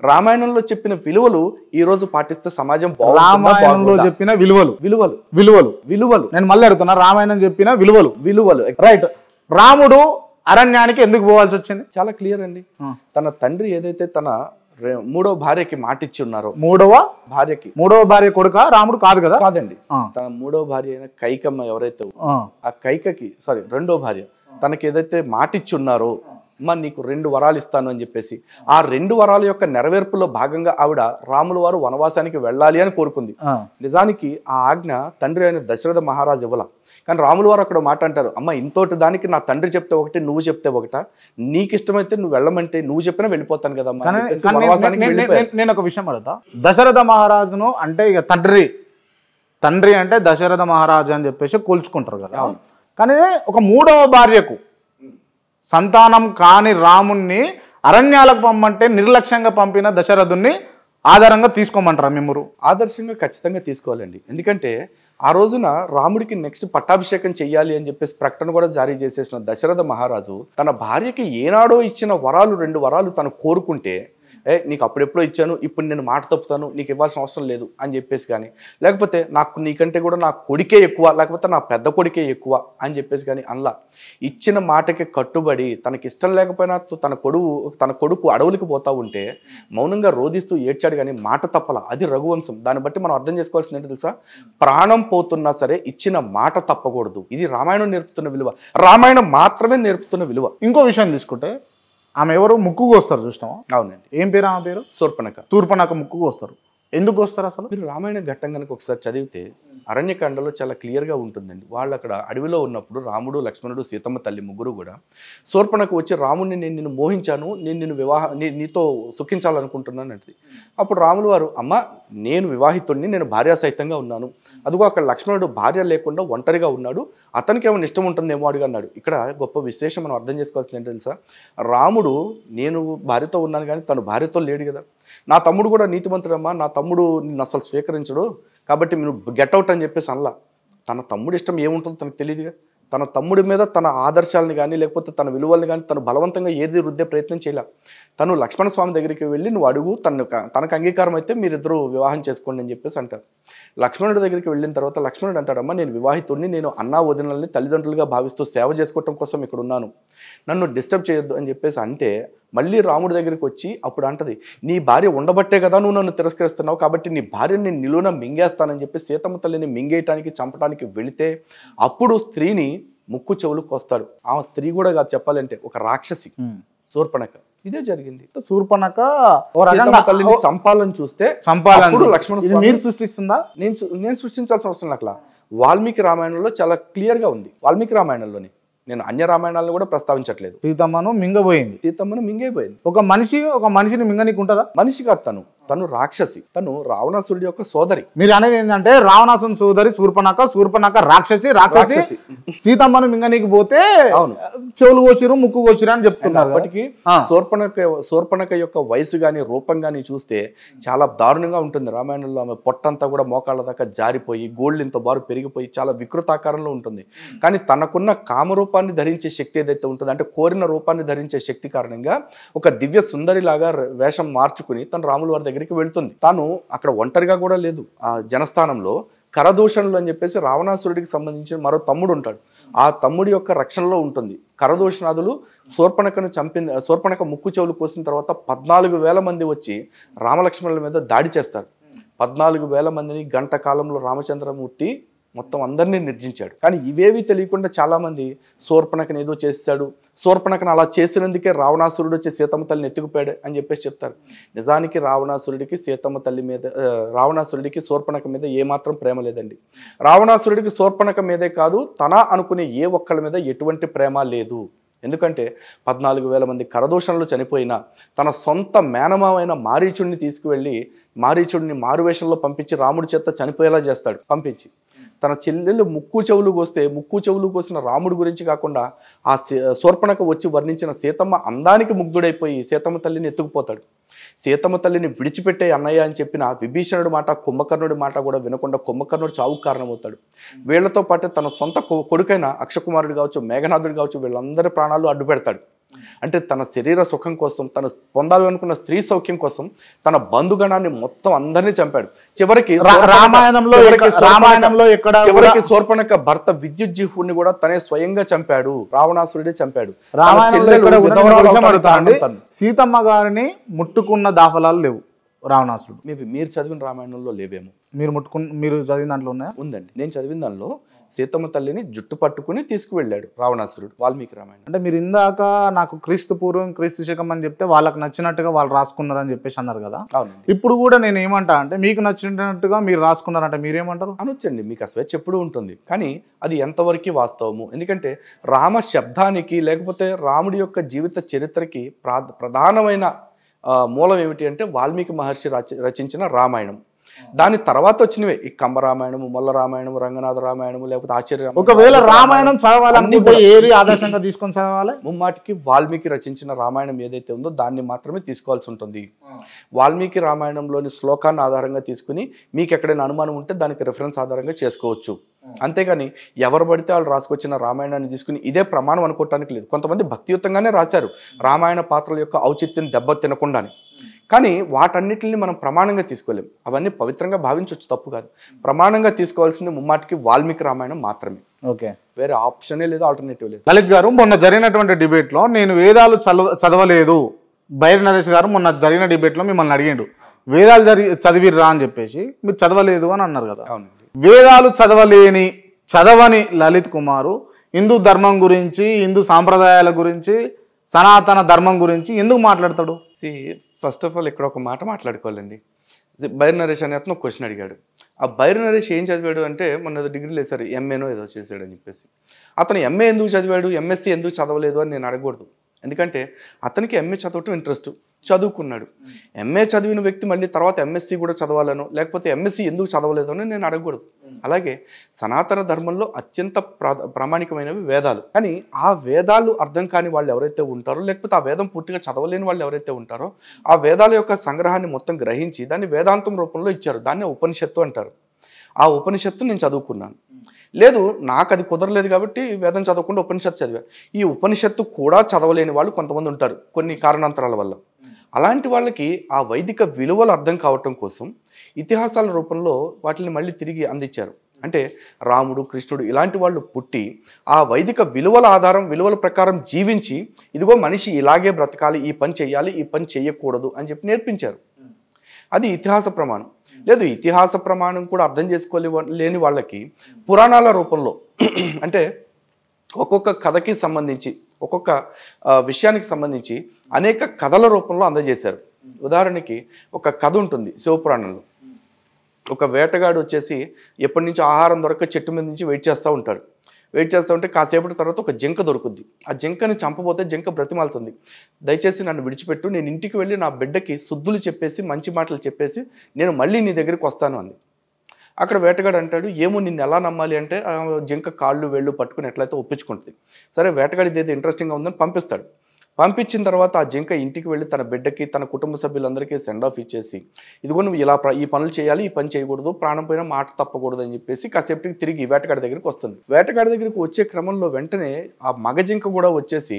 రామాయణంలో చెప్పిన విలువలు ఈ రోజు పాటిస్తే సమాజం బాగుంటుందా రామాయణంలో బాగోదా? చెప్పిన విలువలు విలువలు విలువలు విలువలు నేను మళ్ళీ అడుగుతున్నా, రామాయణం చెప్పిన విలువలు విలువలు రైట్. రాముడు అరణ్యానికి ఎందుకు పోవాల్సి వచ్చింది? చాలా క్లియర్ అండి. తన తండ్రి ఏదైతే తన మూడో భార్యకి మాటిచ్చి ఉన్నారో, మూడవ భార్య కొడుక రాముడు కాదు కదా? కాదండి. తన మూడో భార్య అయిన కైకమ్మ ఎవరైతే ఆ కైకకి రెండో భార్య తనకి ఏదైతే మాటిచ్చి ఉన్నారో, అమ్మ నీకు 2 వరాలు ఇస్తాను అని చెప్పేసి, ఆ 2 వరాల యొక్క నెరవేర్పులో భాగంగా ఆవిడ రాముల వారు వనవాసానికి వెళ్ళాలి అని కోరుకుంది. నిజానికి ఆ ఆజ్ఞ తండ్రి అయిన దశరథ మహారాజు ఇవ్వాల. కానీ రాముల వారు అక్కడ మాట అంటారు, అమ్మ ఇంతోటి దానికి నా తండ్రి చెప్తే ఒకటి, నువ్వు చెప్తే ఒకట, నీకు ఇష్టమైతే నువ్వు వెళ్ళమంటే నువ్వు చెప్పినా వెళ్ళిపోతాను కదా. నేను ఒక విషయం అడుగుతా, దశరథ మహారాజును అంటే ఇక తండ్రి అంటే దశరథ మహారాజు అని చెప్పేసి కూల్చుకుంటారు కదా. కానీ ఒక మూడవ భార్యకు సంతానం కాని రాముణ్ణి అరణ్యాలకు పంపమంటే నిర్లక్ష్యంగా పంపిన దశరథుణ్ణి ఆధారంగా తీసుకోమంటారా మిమ్మరు? ఆదర్శంగా ఖచ్చితంగా తీసుకోవాలండి. ఎందుకంటే ఆ రోజున రాముడికి నెక్స్ట్ పట్టాభిషేకం చెయ్యాలి అని చెప్పేసి ప్రకటన కూడా జారీ చేసేసిన దశరథ మహారాజు తన భార్యకి ఏనాడో ఇచ్చిన వరాలు 2 వరాలు తను కోరుకుంటే, నీకు అప్పుడెప్పుడో ఇచ్చాను, ఇప్పుడు నేను మాట తప్పుతాను, నీకు ఇవ్వాల్సిన అవసరం లేదు అని చెప్పేసి, కానీ లేకపోతే నీకంటే కూడా నా కొడుకే ఎక్కువ, లేకపోతే నా పెద్ద కొడుకే ఎక్కువ అని చెప్పేసి కానీ అనలా. ఇచ్చిన మాటకి కట్టుబడి తనకి ఇష్టం లేకపోయినా తన కొడుకు అడవులకి పోతా ఉంటే మౌనంగా రోధిస్తూ ఏడ్చాడు, కానీ మాట తప్పల. అది రఘువంశం. దాన్ని బట్టి మనం అర్థం చేసుకోవాల్సింది ఏంటో తెలుసా? ప్రాణం పోతున్నా సరే ఇచ్చిన మాట తప్పకూడదు. ఇది రామాయణం నేర్పుతున్న విలువ, రామాయణం మాత్రమే నేర్పుతున్న విలువ. ఇంకో విషయం తీసుకుంటే, ఆమె ఎవరు ముక్కుకు వస్తారు చూసినావా? అవునండి. ఏం పేరు ఆమె పేరు? శూర్పణఖ ముక్కుకు వస్తారు. ఎందుకు వస్తారు అసలు? మీరు రామాయణ ఘట్టం కనుక ఒకసారి చదివితే అరణ్యకాండలో చాలా క్లియర్గా ఉంటుందండి. వాళ్ళు అక్కడ అడవిలో ఉన్నప్పుడు రాముడు, లక్ష్మణుడు, సీతమ్మ తల్లి ముగ్గురు కూడా శూర్పణఖ వచ్చి రాముడిని నేను నిన్ను మోహించాను, నేను నిన్ను నీతో సుఖించాలనుకుంటున్నాను అంటే, అప్పుడు రాములు వారు, అమ్మ నేను వివాహితుడిని, నేను భార్య సహితంగా ఉన్నాను, అదిగో అక్కడ లక్ష్మణుడు భార్య లేకుండా ఒంటరిగా ఉన్నాడు, అతనికి ఏమైనా ఇష్టం ఉంటుందేమో అడిగి అన్నాడు. ఇక్కడ గొప్ప విశేషం మనం అర్థం చేసుకోవాల్సింది ఏంటో తెలుసా? రాముడు నేను భార్యతో ఉన్నాను కానీ తను భార్యతో లేడు కదా. నా తమ్ముడు కూడా నీతిమంతుడమ్మా, నా తమ్ముడు నిన్ను అసలు స్వీకరించడు, కాబట్టి నువ్వు గెట్అవుట్ అని చెప్పేసి అనలా. తన తమ్ముడు ఇష్టం ఏముంటుందో తనకు తెలియదుగా. తన తమ్ముడి మీద తన ఆదర్శాలను కానీ లేకపోతే తన విలువల్ని కానీ తను బలవంతంగా ఏది రుద్దే ప్రయత్నం చేయలే. తను లక్ష్మణ స్వామి దగ్గరికి వెళ్ళి నువ్వు అడుగు, తనకు అంగీకారం అయితే మీరిద్దరూ వివాహం చేసుకోండి అని చెప్పేసి అంటారు. లక్ష్మణుడి దగ్గరికి వెళ్ళిన తర్వాత లక్ష్మణుడు అంటాడమ్మా, నేను వివాహితుడిని, నేను అన్నా వదినల్ని తల్లిదండ్రులుగా భావిస్తూ సేవ చేసుకోవటం కోసం ఇక్కడ ఉన్నాను, నన్ను డిస్టర్బ్ చేయొద్దు అని చెప్పేసి అంటే, మళ్ళీ రాముడి దగ్గరికి వచ్చి అప్పుడు అంటది, నీ భార్య ఉండబట్టే కదా నువ్వు నన్ను తిరస్కరిస్తున్నావు, కాబట్టి నీ భార్యని నేను నిలువున మింగేస్తానని చెప్పి సీతమ్మ తల్లిని మింగేయటానికి చంపడానికి వెళితే అప్పుడు స్త్రీని ముక్కు చెవులు కోస్తాడు. ఆ స్త్రీ కూడా కాదు, చెప్పాలంటే ఒక రాక్షసి శూర్పణఖ. ఇదే జరిగింది. శూర్పణఖ తల్లిని చంపాలని చూస్తే లక్ష్మణ మీరు సృష్టిస్తుందా? నేను సృష్టించాల్సిన అవసరం నాకు. వాల్మీకి రామాయణంలో చాలా క్లియర్ గా ఉంది. వాల్మీకి రామాయణంలోని నేను అన్య రామాయణాలను కూడా ప్రస్తావించట్లేదు. సీతమ్మను మింగైపోయింది. ఒక మనిషిని మింగనీకి ఉంటుందా? మనిషి కాదు, తను రాక్షసి, తను రావణాసురుడి యొక్క సోదరి. మీరు అనేది ఏంటంటే రావణాసుని సోదరి శూర్పణఖ రాక్షసి సీతమ్మను మింగనీకి పోతే చెవులు కోసిరు, ముక్కు కోసిరు అని చెప్తున్నారు. అప్పటికి శూర్పణఖ యొక్క వయసు గాని రూపం గాని చూస్తే చాలా దారుణంగా ఉంటుంది. రామాయణంలో ఆమె పొట్టంతా కూడా మోకాళ్ళ దాకా జారిపోయి గోళ్ళు ఇంత బారు పెరిగిపోయి చాలా వికృతాకారంలో ఉంటుంది. కానీ తనకున్న కామరూపాన్ని ధరించే శక్తి ఏదైతే ఉంటుందో, అంటే కోరిన రూపాన్ని ధరించే శక్తి కారణంగా ఒక దివ్య సుందరిలాగా వేషం మార్చుకుని తను రాముల వారి దగ్గరికి వెళ్తుంది. తాను అక్కడ ఒంటరిగా కూడా లేదు. ఆ జనస్థానంలో కరదూషణులు అని చెప్పేసి రావణాసురుడికి సంబంధించిన మరో తమ్ముడు ఉంటాడు. ఆ తమ్ముడి యొక్క రక్షణలో ఉంటుంది. కరదూషణాదులు శూర్పణఖ ముక్కు చెవులు కోసిన తర్వాత 14,000 మంది వచ్చి రామలక్ష్మణుల మీద దాడి చేస్తారు. 14,000 మందిని గంట కాలంలో రామచంద్రమూర్తి మొత్తం అందరినీ నిర్జించాడు. కానీ ఇవేవి తెలియకుండా చాలా మంది శూర్పణఖని ఏదో చేశాడు, శూర్పణఖని అలా చేసినందుకే రావణాసురుడు వచ్చి సీతమ్మ తల్లిని ఎత్తుకుపోయాడు అని చెప్పేసి చెప్తారు. నిజానికి రావణాసురుడికి శూర్పణఖ మీద ఏమాత్రం ప్రేమ లేదండి. రావణాసురుడికి శూర్పణఖ మీదే కాదు, తన అనుకునే ఏ ఒక్కళ్ళ మీద ఎటువంటి ప్రేమ లేదు. ఎందుకంటే 14,000 మంది కరదూషణలు చనిపోయినా తన సొంత మేనమావైన మారీచుడిని తీసుకువెళ్ళి మారీచుడిని మారువేషంలో పంపించి రాముడి చేత చనిపోయేలా చేస్తాడు. పంపించి తన చెల్లెలు ముక్కు చెవులు కోసిన రాముడి గురించి కాకుండా ఆ శూర్పణఖ వచ్చి వర్ణించిన సీతమ్మ అందానికి ముగ్ధుడైపోయి సీతమ్మ తల్లిని ఎత్తుకుపోతాడు. సీతమ్మ తల్లిని విడిచిపెట్టే అన్నయ్య అని చెప్పిన విభీషణుడి మాట, కుంభకర్ణుడి మాట కూడా వినకుండా కుంభకర్ణుడు చావుకు కారణమవుతాడు. వీళ్లతో పాటు తన సొంత కొడుకైన అక్షకుమారుడు కావచ్చు, మేఘనాథుడు కావచ్చు, వీళ్ళందరి ప్రాణాలు అడ్డు పెడతాడు. అంటే తన శరీర సుఖం కోసం, తన పొందాలనుకున్న స్త్రీ సౌఖ్యం కోసం తన బంధుగణాన్ని మొత్తం అందరినీ చంపాడు. చివరికి చివరికి శూర్పణఖ భర్త విద్యుజ్జిహ్వుడిని కూడా తనే స్వయంగా చంపాడు, రావణాసురుడే చంపాడు. సీతమ్మ గారిని ముట్టుకున్న దాఖలాలు లేవు రావణాసురుడు. మేబీ మీరు చదివిన రామాయణంలో లేవేమో. మీరు చదివిన దాంట్లో ఉన్నాయా? ఉందండి. నేను చదివిన దానిలో సీతమ్మ తల్లిని జుట్టు పట్టుకుని తీసుకువెళ్ళాడు రావణాసురుడు వాల్మీకి రామాయణం. అంటే మీరు ఇందాక నాకు క్రీస్తు పూర్వం క్రీస్తు శకం అని చెప్తే వాళ్ళకి నచ్చినట్టుగా వాళ్ళు రాసుకున్నారని చెప్పేసి అన్నారు కదా. అవునండి. ఇప్పుడు కూడా నేను ఏమంటా అంటే మీకు నచ్చినట్టుగా మీరు రాసుకున్నారంటే మీరేమంటారు? అనొచ్చండి, మీకు ఆ స్వేచ్ఛ ఎప్పుడు ఉంటుంది. కానీ అది ఎంతవరకు వాస్తవము? ఎందుకంటే రామ శబ్దానికి లేకపోతే రాముడి యొక్క జీవిత చరిత్రకి ప్రధానమైన మూలం ఏమిటి అంటే వాల్మీకి మహర్షి రచించిన రామాయణం. దాని తర్వాత వచ్చినవే ఈ కంబ రామాయణము, మొల్ల రామాయణము, రంగనాథ రామాయణము, లేకపోతే ఆచార్య. ఒకవేళ రామాయణం చదవాలనుకుంటే ఏది ఆదర్శంగా తీసుకొని చదవాలి? ముమ్మాటికి వాల్మీకి రచించిన రామాయణం ఏదైతే ఉందో దాన్ని మాత్రమే తీసుకోవాల్సి ఉంటుంది. వాల్మీకి రామాయణంలోని శ్లోకాన్ని ఆధారంగా తీసుకుని మీకు ఎక్కడైనా అనుమానం ఉంటే దానికి రిఫరెన్స్ ఆధారంగా చేసుకోవచ్చు. అంతేగాని ఎవరు పడితే వాళ్ళు రాసుకొచ్చిన రామాయణాన్ని తీసుకుని ఇదే ప్రమాణం అనుకోవటానికి లేదు. కొంతమంది భక్తియుతంగానే రాశారు రామాయణ పాత్రల యొక్క ఔచిత్యం దెబ్బ తినకుండానే. కానీ వాటన్నిటిని మనం ప్రమాణంగా తీసుకోలేం. అవన్నీ పవిత్రంగా భావించవచ్చు, తప్పు కాదు. ప్రమాణంగా తీసుకోవాల్సింది ముమ్మాటికి వాల్మీకి రామాయణం మాత్రమే. ఓకే, వేరే ఆప్షనే లేదు, ఆల్టర్నేటివ్ లేదు. లలిత్ గారు, మొన్న జరిగినటువంటి డిబేట్లో నేను వేదాలు చదవలేదు, బైరి నరేష్ గారు మొన్న జరిగిన డిబేట్లో మిమ్మల్ని అడిగిండు వేదాలు చదివిర్రా అని చెప్పేసి, మీరు చదవలేదు అని అన్నారు కదా. అవునండి. వేదాలు చదవని లలిత్ కుమారు హిందూ ధర్మం గురించి, హిందూ సాంప్రదాయాల గురించి, సనాతన ధర్మం గురించి ఎందుకు మాట్లాడతాడు? ఫస్ట్ ఆఫ్ ఆల్ ఇక్కడ ఒక మాట మాట్లాడుకోవాలండి. బైరి నరేష్ అనే అతను క్వశ్చన్ అడిగాడు. ఆ బైరి నరేష్ ఏం చదివాడు అంటే మొన్న డిగ్రీలు వేశారు, ఎంఏనో ఏదో చేశాడు అని చెప్పేసి. అతను ఎంఏ ఎందుకు చదివాడు, ఎంఎస్సీ ఎందుకు చదవలేదు అని నేను అడగకూడదు. ఎందుకంటే అతనికి ఎంఏ చదవటం ఇంట్రెస్ట్, చదువుకున్నాడు. ఎంఏ చదివిన వ్యక్తి మళ్ళీ తర్వాత ఎంఎస్సీ కూడా చదవాలను, లేకపోతే ఎంఎస్సీ ఎందుకు చదవలేదు అని నేను అడగకూడదు. అలాగే సనాతన ధర్మంలో అత్యంత ప్రామాణికమైనవి వేదాలు. కానీ ఆ వేదాలు అర్థం కాని వాళ్ళు ఎవరైతే ఉంటారో, లేకపోతే ఆ వేదం పూర్తిగా చదవలేని వాళ్ళు ఎవరైతే ఉంటారో, ఆ వేదాల యొక్క సంగ్రహాన్ని మొత్తం గ్రహించి దాన్ని వేదాంతం రూపంలో ఇచ్చారు. దాన్ని ఉపనిషత్తు అంటారు. ఆ ఉపనిషత్తు నేను చదువుకున్నాను. లేదు, నాకు అది కుదరలేదు కాబట్టి వేదం చదవకుండా ఉపనిషత్తు చదివా. ఈ ఉపనిషత్తు కూడా చదవలేని వాళ్ళు కొంతమంది ఉంటారు కొన్ని కారణాంతరాల వల్ల. అలాంటి వాళ్ళకి ఆ వైదిక విలువలు అర్థం కావటం కోసం ఇతిహాసాల రూపంలో వాటిని మళ్ళీ తిరిగి అందించారు. అంటే రాముడు, కృష్ణుడు ఇలాంటి వాళ్ళు పుట్టి ఆ వైదిక విలువల ప్రకారం జీవించి, ఇదిగో మనిషి ఇలాగే బ్రతకాలి, ఈ పని చెయ్యాలి, ఈ పని చెయ్యకూడదు అని చెప్పి నేర్పించారు. అది ఇతిహాస ప్రమాణం. లేదు, ఇతిహాస ప్రమాణం కూడా అర్థం చేసుకోలేని వాళ్ళకి పురాణాల రూపంలో అంటే ఒక్కొక్క కథకి సంబంధించి, ఒక్కొక్క విషయానికి సంబంధించి అనేక కథల రూపంలో అందజేశారు. ఉదాహరణకి ఒక కథ ఉంటుంది శివపురాణంలో. ఒక వేటగాడు వచ్చేసి ఎప్పటి నుంచో ఆహారం దొరక చెట్టు మీద నుంచి వెయిట్ చేస్తూ ఉంటాడు. వెయిట్ చేస్తూ ఉంటే కాసేపటి తర్వాత ఒక జింక దొరుకుద్ది. ఆ జింకని చంపబోతే జింక బ్రతిమాలుతుంది, దయచేసి నన్ను విడిచిపెట్టు, నేను ఇంటికి వెళ్ళి నా బిడ్డకి శుద్ధులు చెప్పేసి మంచి మాటలు చెప్పేసి నేను మళ్ళీ నీ దగ్గరికి వస్తాను అంది. అక్కడ వేటగాడు అంటాడు, ఏమో నిన్ను ఎలా నమ్మాలి అంటే ఆ జింక కాళ్ళు వేళ్ళు పట్టుకుని ఎట్లయితే ఒప్పించుకుంటుంది. సరే, వేటగాడి ఇదేదో ఇంట్రెస్టింగ్గా ఉందని పంపిస్తాడు. పంపించిన తర్వాత ఆ జింక ఇంటికి వెళ్ళి తన బిడ్డకి, తన కుటుంబ సభ్యులందరికీ సెండ్ ఆఫ్ ఇచ్చేసి, ఇదిగో నువ్వు ఇలా ఈ పనులు చేయాలి, ఈ పని చేయకూడదు, ప్రాణం పోయినా మాట తప్పకూడదు అని చెప్పేసి కాసేపటికి తిరిగి వేటగాడి దగ్గరికి వస్తుంది. వేటగాడి దగ్గరికి వచ్చే క్రమంలో వెంటనే ఆ మగ జింక కూడా వచ్చేసి,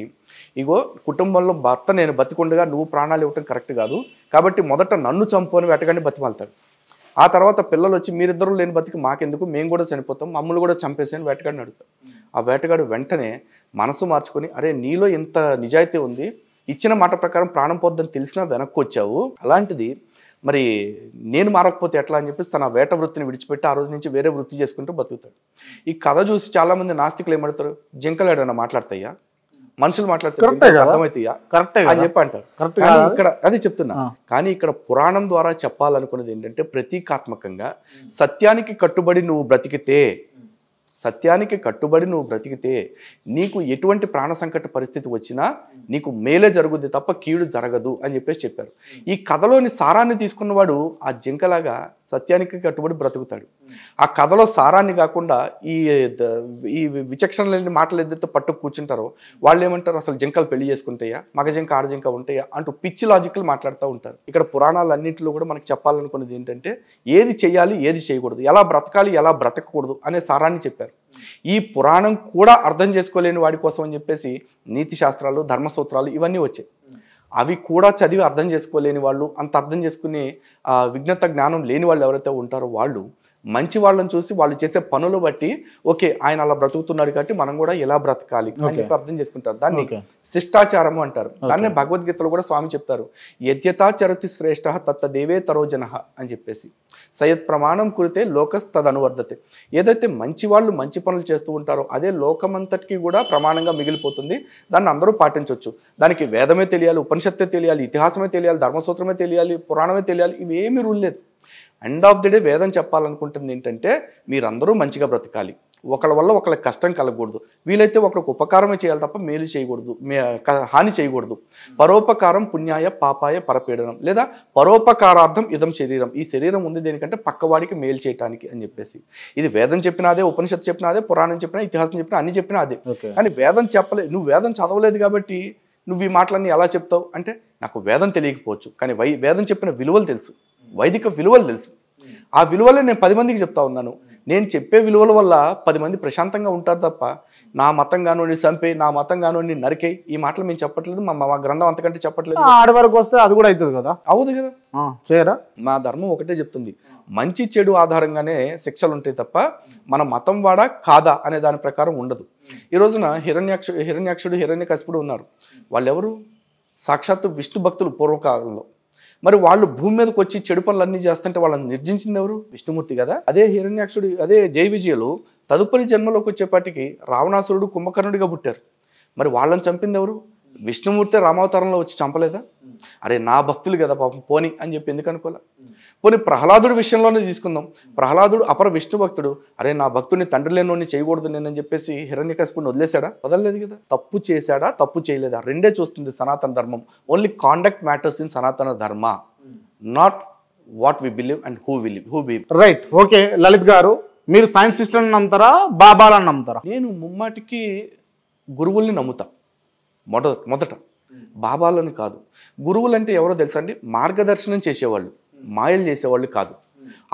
ఇగో కుటుంబంలో భర్త నేను బతికుండగా నువ్వు ప్రాణాలు ఇవ్వటం కరెక్ట్ కాదు, కాబట్టి మొదట నన్ను చంపు అని వేటగాడిని బతిమాలుతాడు. ఆ తర్వాత పిల్లలు వచ్చి మీరిద్దరూ లేని బతికి మాకెందుకు, మేము కూడా చనిపోతాం, మమ్మల్ని కూడా చంపేసి అని వేటగాడిని అడుగుతాడు. ఆ వేటగాడు వెంటనే మనసు మార్చుకొని, అరే నీలో ఇంత నిజాయితీ ఉంది, ఇచ్చిన మాట ప్రకారం ప్రాణం పోద్దని తెలిసినా వెనక్కి వచ్చావు, అలాంటిది మరి నేను మారకపోతే ఎట్లా అని చెప్పేసి తన వేట వృత్తిని విడిచిపెట్టి ఆ రోజు నుంచి వేరే వృత్తి చేసుకుంటూ బతుకుతాడు. ఈ కథ చూసి చాలామంది నాస్తికులు ఏమడతారు, జింకలు ఏడన్నా మాట్లాడతాయా, మనుషులు మాట్లాడతారు అర్థమవుతాయా అని చెప్పి అంటారు. ఇక్కడ అది చెప్తున్నా. కానీ ఇక్కడ పురాణం ద్వారా చెప్పాలనుకున్నది ఏంటంటే, ప్రతీకాత్మకంగా సత్యానికి కట్టుబడి నువ్వు బ్రతికితే నీకు ఎటువంటి ప్రాణ సంకట పరిస్థితి వచ్చినా నీకు మేలే జరుగుద్ది తప్ప కీడు జరగదు అని చెప్పేసి చెప్పారు. ఈ కథలోని సారాన్ని తీసుకున్నవాడు ఆ జింకలాగా సత్యానికి కట్టుబడి బ్రతుకుతాడు. ఆ కథలో సారాన్ని కాకుండా ఈ విచక్షణ లేని మాటలు ఏదైతే పట్టు కూర్చుంటారో వాళ్ళు ఏమంటారు, అసలు జింకలు పెళ్లి చేసుకుంటాయా, మగ జింక ఆడ జింక ఉంటాయా అంటూ పిచ్చి లాజికల్ మాట్లాడుతూ ఉంటారు. ఇక్కడ పురాణాలన్నింటిలో కూడా మనకి చెప్పాలనుకున్నది ఏంటంటే ఏది చేయాలి ఏది చేయకూడదు, ఎలా బ్రతకాలి ఎలా బ్రతకకూడదు అనే సారాన్ని చెప్పారు. ఈ పురాణం కూడా అర్థం చేసుకోలేని వాడి కోసం అని చెప్పేసి నీతి శాస్త్రాలు ధర్మసూత్రాలు ఇవన్నీ వచ్చాయి. అవి కూడా చదివి అర్థం చేసుకోలేని వాళ్ళు, అంత అర్థం చేసుకునే విజ్ఞత జ్ఞానం లేని వాళ్ళు ఎవరైతే ఉంటారో వాళ్ళు మంచి వాళ్ళని చూసి వాళ్ళు చేసే పనులు బట్టి ఓకే ఆయన అలా బ్రతుకుతున్నాడు కాబట్టి మనం కూడా ఎలా బ్రతకాలి అని చెప్పి అర్థం చేసుకుంటారు. దాన్ని శిష్టాచారము అంటారు. దాన్నే భగవద్గీతలో కూడా స్వామి చెప్తారు, యద్యతాచరతి శ్రేష్ఠ తత్త దేవే తరో జనః అని చెప్పేసి, సయత్ ప్రమాణం కురితే లోకస్తదనువర్ధతే. ఏదైతే మంచి వాళ్ళు మంచి పనులు చేస్తూ ఉంటారో అదే లోకమంతటికి కూడా ప్రమాణంగా మిగిలిపోతుంది. దాన్ని అందరూ పాటించవచ్చు. దానికి వేదమే తెలియాలి, ఉపనిషత్తే తెలియాలి, ఇతిహాసమే తెలియాలి, ధర్మసూత్రమే తెలియాలి, పురాణమే తెలియాలి, ఇవేమీ రూల్ లేదు. ఎండ్ ఆఫ్ ది డే వేదం చెప్పాలనుకుంటుంది ఏంటంటే మీరందరూ మంచిగా బ్రతకాలి, ఒకళ్ళ వల్ల ఒకళ్ళకి కష్టం కలగకూడదు, వీలైతే ఒకరికి ఉపకారమే చేయాలి తప్ప మేలు చేయకూడదు, హాని చేయకూడదు. పరోపకారం పుణ్యాయ పాపాయ పరపీడనం, లేదా పరోపకారార్థం ఇదం శరీరం, ఈ శరీరం ఉంది దేనికంటే పక్కవాడికి మేలు చేయటానికి అని చెప్పేసి. ఇది వేదం చెప్పినా అదే, ఉపనిషత్తు చెప్పినా అదే, పురాణం చెప్పినా ఇతిహాసం చెప్పినా అన్ని చెప్పినా అదే. కానీ వేదం చెప్పలేదు, నువ్వు వేదం చదవలేదు కాబట్టి నువ్వు ఈ మాటలన్నీ ఎలా చెప్తావు అంటే, నాకు వేదం తెలియకపోవచ్చు కానీ వేదం చెప్పిన విలువలు తెలుసు, వైదిక విలువలు తెలుసు. ఆ విలువలే నేను 10 మందికి చెప్తా ఉన్నాను. నేను చెప్పే విలువల వల్ల 10 మంది ప్రశాంతంగా ఉంటారు తప్ప నా మతం గాను చంపే, నా మతం గాను నరికే ఈ మాటలు మేము చెప్పట్లేదు. మా గ్రంథం అంతకంటే చెప్పట్లేదు. ఆడి వరకు వస్తే అది కూడా అవుతుంది కదా, అవుతుంది కదా, చేయరా? మా ధర్మం ఒకటే చెప్తుంది, మంచి చెడు ఆధారంగానే శిక్షలు ఉంటాయి తప్ప మన మతం వాడా కాదా అనే దాని ప్రకారం ఉండదు. ఈ రోజున హిరణ్యాక్షుడు హిరణ్యకశిపుడు ఉన్నారు. వాళ్ళెవరు? సాక్షాత్తు విష్ణు భక్తులు పూర్వకాలంలో. మరి వాళ్ళు భూమి మీదకి వచ్చి చెడు పనులన్నీ చేస్తుంటే వాళ్ళని నిర్జించింది ఎవరు? విష్ణుమూర్తి కదా. అదే హిరణ్యాక్షుడు, అదే జయ విజయులు తదుపరి జన్మలోకి వచ్చేపాటికి రావణాసురుడు కుంభకర్ణుడిగా పుట్టారు. మరి వాళ్ళని చంపింది ఎవరు? విష్ణుమూర్తి రామావతారంలో వచ్చి చంపలేదా? అరే నా భక్తులు కదా పాపం పోని అని చెప్పి ఎందుకు అనుకోలే? పోనీ ప్రహ్లాదుడి విషయంలోనే తీసుకుందాం. ప్రహ్లాదుడు అపర విష్ణు భక్తుడు, అరే నా భక్తుడిని తండ్రి లేనోని చేయకూడదు నేనని చెప్పేసి హిరణ్యకశిపుడిని వదిలేశాడా? వదలలేదు కదా. తప్పు చేశాడా తప్పు చేయలేదా రెండే చూస్తుంది సనాతన ధర్మం. Only conduct matters in Sanatana Dharma, not what we believe and who believe. Right, okay. Lalith గారు, మీరు సైన్స్ సిస్టమ్ నమ్ముతారా బాబాలను నమ్ముతారా? నేను ముమ్మాటికి గురువుల్ని నమ్ముతా. మొదట బాబాలని కాదు. గురువులు అంటే ఎవరో తెలుసా అండి? మార్గదర్శనం చేసేవాళ్ళు, మాయలు చేసేవాళ్ళు కాదు.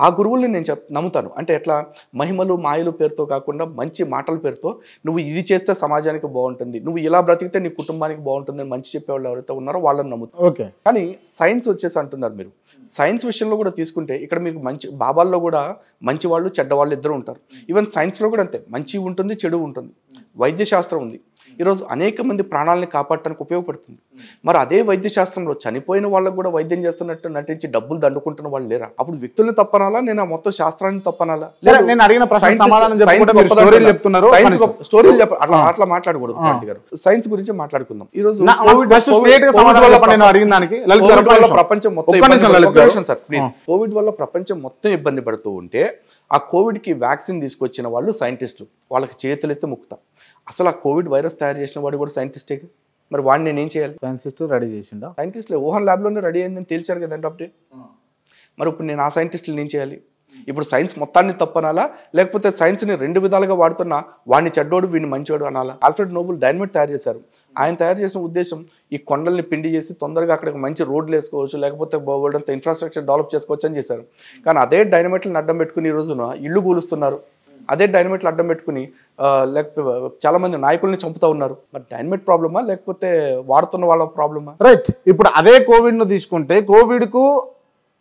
ఆ గురువుల్ని నేను నమ్ముతాను. అంటే ఎట్లా? మహిమలు మాయలు పేరుతో కాకుండా మంచి మాటల పేరుతో నువ్వు ఇది చేస్తే సమాజానికి బాగుంటుంది, నువ్వు ఇలా బ్రతికితే నీ కుటుంబానికి బాగుంటుంది అని మంచి చెప్పేవాళ్ళు ఎవరైతే ఉన్నారో వాళ్ళని నమ్ముతాను. ఓకే. కానీ సైన్స్ వచ్చేసి అంటున్నారు మీరు. సైన్స్ విషయంలో కూడా తీసుకుంటే ఇక్కడ మీకు మంచి బాబాల్లో కూడా మంచి వాళ్ళు చెడ్డవాళ్ళు ఇద్దరు ఉంటారు. ఈవెన్ సైన్స్లో కూడా అంతే, మంచి ఉంటుంది చెడు ఉంటుంది. వైద్యశాస్త్రం ఉంది, ఈరోజు అనేక మంది ప్రాణాలని కాపాడటానికి ఉపయోగపడుతుంది. మరి అదే వైద్యశాస్త్రంలో చనిపోయిన వాళ్ళకు కూడా వైద్యం చేస్తున్నట్టు నటించి డబ్బులు దండుకుంటున్న వాళ్ళు లేరా? అప్పుడు వ్యక్తుల్ని తప్పనాలా, నేను ఆ మొత్తం శాస్త్రాన్ని తప్పనాలా? నేను అడిగిన ప్రశ్న సమాధానం చెప్తున్నారు. స్టోరీలు అట్లా మాట్లాడకూడదు గారు. సైన్స్ గురించి మాట్లాడుకుందాం. ఈ రోజు ప్రపంచం కోవిడ్ వల్ల ప్రపంచం మొత్తం ఇబ్బంది పడుతూ ఉంటే ఆ కోవిడ్కి వ్యాక్సిన్ తీసుకొచ్చిన వాళ్ళు సైంటిస్టులు, వాళ్ళకి చేతులెత్తి ముక్తా. అసలు ఆ కోవిడ్ వైరస్ తయారు చేసిన వాడు కూడా సైంటిస్టే. మరి వాడిని నేనేం చేయాలి? సైంటిస్ట్ రెడీ చేసిండా? సైంటిస్టులే వుహాన్ ల్యాబ్లోనే రెడీ అయిందని తేల్చారు కదా ఎండ్ ఆఫ్ డే. మరి ఇప్పుడు నేను ఆ సైంటిస్టులు ఏం చేయాలి? ఇప్పుడు సైన్స్ మొత్తాన్ని తప్పనాలా, లేకపోతే సైన్స్ని 2 విధాలుగా వాడుతున్నా వాడిని చెడ్డోడు వీడిని మంచోడు అనాలా? ఆల్ఫ్రెడ్ నోబెల్ డైనమైట్ తయారు చేశారు. ఆయన తయారు చేసిన ఉద్దేశం ఈ కొండల్ని పిండి చేసి తొందరగా అక్కడికి మంచి రోడ్లు వేసుకోవచ్చు, లేకపోతే వరల్డ్ అంతా ఇన్ఫ్రాస్ట్రక్చర్ డెవలప్ చేసుకోవచ్చు అని చేశారు. కానీ అదే డైనమైట్లను అడ్డం పెట్టుకుని ఈ రోజున ఇల్లు కూలుస్తున్నారు. అదే డైనమైట్లు అడ్డం పెట్టుకుని లేకపోతే చాలా మంది నాయకుల్ని చంపుతా ఉన్నారు. మరి డైనమైట్ ప్రాబ్లమా లేకపోతే వాడుతున్న వాళ్ళ ప్రాబ్లమా? రైట్. ఇప్పుడు అదే కోవిడ్ను తీసుకుంటే కోవిడ్కు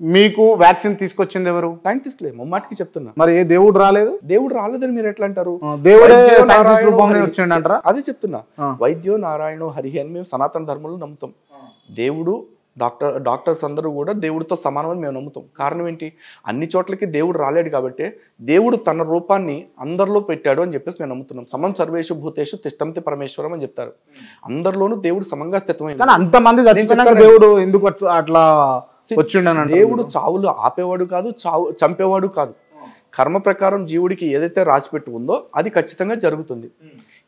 మీకు వ్యాక్సిన్ తీసుకొచ్చింది ఎవరు? సైంటిస్టులే, ముమ్మాటికి చెప్తున్నా. మరి ఏ దేవుడు రాలేదు? దేవుడు రాలేదని మీరు ఎట్లా అంటారు? దేవుడే వచ్చిండంటారా? అదే చెప్తున్నా. వైద్యో నారాయణో హరిహి అని మేము సనాతన ధర్మంలో నమ్ముతాం. దేవుడు డాక్టర్స్ అందరూ కూడా దేవుడితో సమానమని మేము నమ్ముతాం. కారణం ఏంటి? అన్ని చోట్లకి దేవుడు రాలేడు కాబట్టి దేవుడు తన రూపాన్ని అందరిలో పెట్టాడు అని చెప్పేసి మేము నమ్ముతున్నాం. సమం సర్వేషు భూతేషు తిష్టంతి పరమేశ్వరం అని చెప్తారు. అందరిలోనూ దేవుడు సమంగా స్థితమైన. అంతమంది దేవుడు ఎందుకు అట్లా వచ్చిండని? దేవుడు చావులు ఆపేవాడు కాదు, చంపేవాడు కాదు. కర్మ ప్రకారం జీవుడికి ఏదైతే రాసిపెట్టి ఉందో అది ఖచ్చితంగా జరుగుతుంది.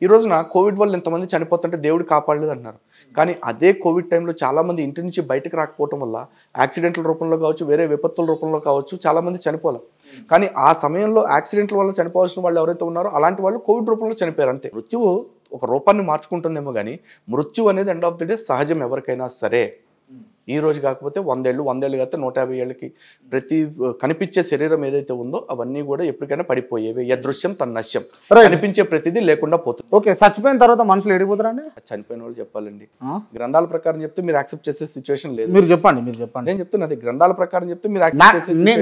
ఈ రోజున కోవిడ్ వల్ల ఎంతమంది చనిపోతుంటే దేవుడు కాపాడలేదు అంటున్నారు. కానీ అదే కోవిడ్ టైంలో చాలామంది ఇంటి నుంచి బయటకు రాకపోవటం వల్ల యాక్సిడెంట్ల రూపంలో కావచ్చు, వేరే విపత్తుల రూపంలో కావచ్చు చాలామంది చనిపోవాలి. కానీ ఆ సమయంలో యాక్సిడెంట్ల వల్ల చనిపోవాల్సిన వాళ్ళు ఎవరైతే ఉన్నారో అలాంటి వాళ్ళు కోవిడ్ రూపంలో చనిపోయారు అంతే. మృత్యువు ఒక రూపాన్ని మార్చుకుంటుందేమో కానీ మృత్యు అనేది ఎండ్ ఆఫ్ ది డే సహజం ఎవరికైనా సరే. ఈ రోజు కాకపోతే 100 ఏళ్ళు, 100 ఏళ్ళు కాకపోతే 150 ఏళ్ళకి ప్రతి కనిపించే శరీరం ఏదైతే ఉందో అవన్నీ కూడా ఎప్పటికైనా పడిపోయేవి. యదృశ్యం తన్నశ్యం, కనిపించే ప్రతిదీ లేకుండా పోతుంది. ఓకే, చచ్చిపోయిన తర్వాత మనుషులు ఎడిపోతారండి? చనిపోయిన వాళ్ళు చెప్పాలండి. గ్రంథాల ప్రకారం చెప్తే మీరు యాక్సెప్ట్ చేసే సిచ్యువేషన్ లేదు. మీరు చెప్పండి. నేను చెప్తున్నది గ్రంథాల ప్రకారం చెప్తే మీరు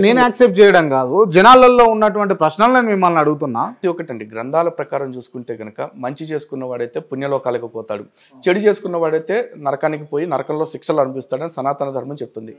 నేను యాక్సెప్ట్ చేయడం కాదు, జనాలలో ఉన్నటువంటి ప్రశ్నలు నేను మిమ్మల్ని అడుగుతున్నా. ఒకటండి, గ్రంథాల ప్రకారం చూసుకుంటే కనుక మంచి చేసుకున్న వాడైతే పుణ్యలోకాలకు పోతాడు, చెడు చేసుకున్న వాడైతే నరకానికి పోయి నరకంలో శిక్షలు అనిపిస్తాడని సనాతన ధర్మం చెప్తుంది.